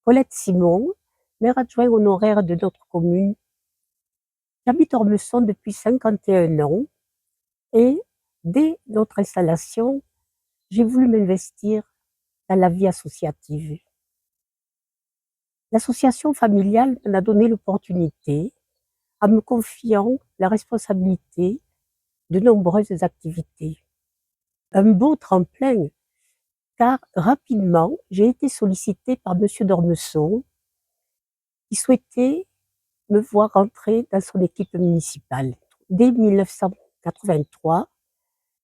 Colette Simon, maire adjoint honoraire de notre commune. J'habite Ormesson depuis 51 ans et dès notre installation, j'ai voulu m'investir dans la vie associative. L'association familiale m'en a donné l'opportunité en me confiant la responsabilité de nombreuses activités. Un beau tremplin, car rapidement, j'ai été sollicitée par monsieur d'Ormesson qui souhaitait me voir entrer dans son équipe municipale. Dès 1983,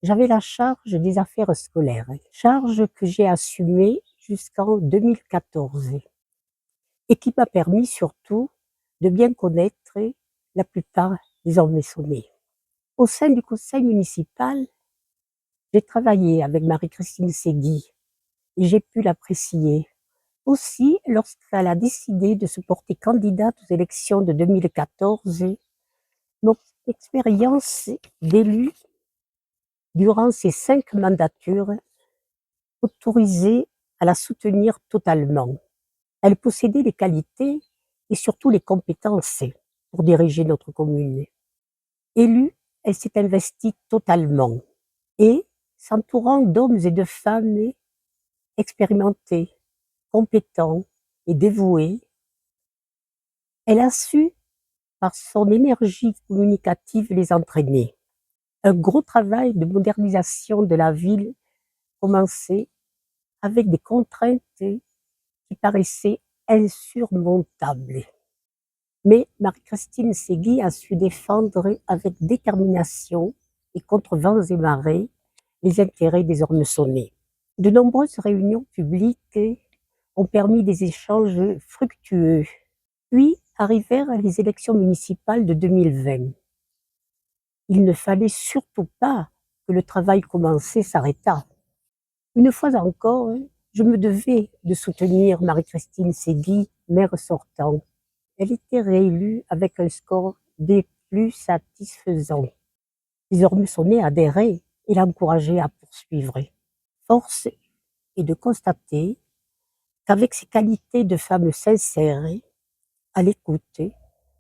j'avais la charge des affaires scolaires, charge que j'ai assumée jusqu'en 2014 et qui m'a permis surtout de bien connaître la plupart des Ormessonnais. Au sein du conseil municipal, j'ai travaillé avec Marie-Christine Segui et j'ai pu l'apprécier. Aussi, lorsqu'elle a décidé de se porter candidate aux élections de 2014, mon expérience d'élu durant ces 5 mandatures autorisait à la soutenir totalement. Elle possédait les qualités et surtout les compétences pour diriger notre commune. Élue, elle s'est investie totalement et, s'entourant d'hommes et de femmes expérimentés, compétents et dévoués, elle a su, par son énergie communicative, les entraîner. Un gros travail de modernisation de la ville commençait avec des contraintes qui paraissaient insurmontables. Mais Marie-Christine Segui a su défendre avec détermination et contre vents et marées les intérêts des Ormessonnais. De nombreuses réunions publiques ont permis des échanges fructueux. Puis arrivèrent les élections municipales de 2020. Il ne fallait surtout pas que le travail commencé s'arrêtât. Une fois encore, je me devais de soutenir Marie-Christine Segui, maire sortant. Elle était réélue avec un score des plus satisfaisants. Les Ormessonnais adhéraient et l'encourageaient à poursuivre. Force est de constater qu'avec ses qualités de femme sincère, à l'écoute,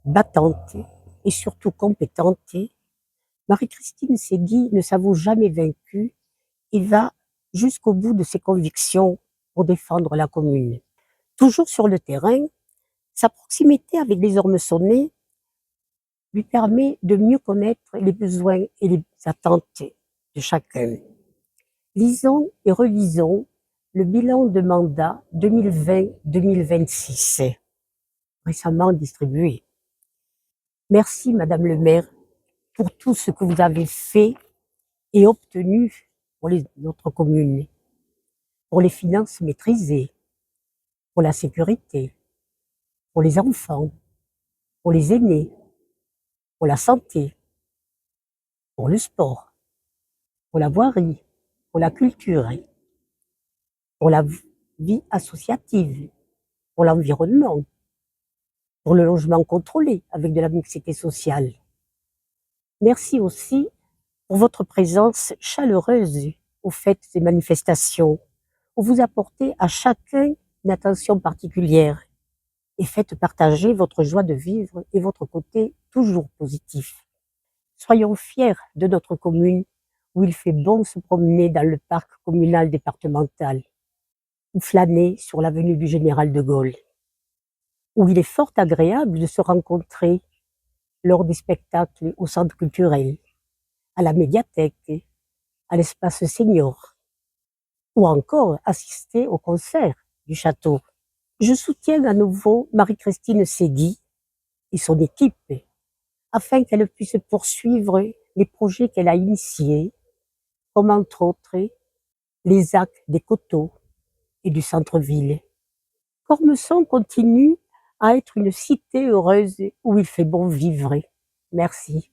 battante et surtout compétente, Marie-Christine Segui ne s'avoue jamais vaincue et va jusqu'au bout de ses convictions pour défendre la commune. Toujours sur le terrain, sa proximité avec les Ormessonnais lui permet de mieux connaître les besoins et les attentes de chacun. Lisons et relisons le bilan de mandat 2020-2026, récemment distribué. Merci, Madame le maire, pour tout ce que vous avez fait et obtenu pour notre commune, pour les finances maîtrisées, pour la sécurité, pour les enfants, pour les aînés, pour la santé, pour le sport, pour la voirie, pour la culture, pour la vie associative, pour l'environnement, pour le logement contrôlé avec de la mixité sociale. Merci aussi pour votre présence chaleureuse aux fêtes et manifestations, où vous apportez à chacun une attention particulière et faites partager votre joie de vivre et votre côté toujours positif. Soyons fiers de notre commune où il fait bon se promener dans le parc communal départemental ou flâner sur l'avenue du Général de Gaulle, où il est fort agréable de se rencontrer lors des spectacles au centre culturel, à la médiathèque, à l'espace senior, ou encore assister au concert du château. Je soutiens à nouveau Marie-Christine Segui et son équipe afin qu'elle puisse poursuivre les projets qu'elle a initiés, comme entre autres les actes des coteaux et du centre-ville. Ormesson continue à être une cité heureuse où il fait bon vivre. Merci.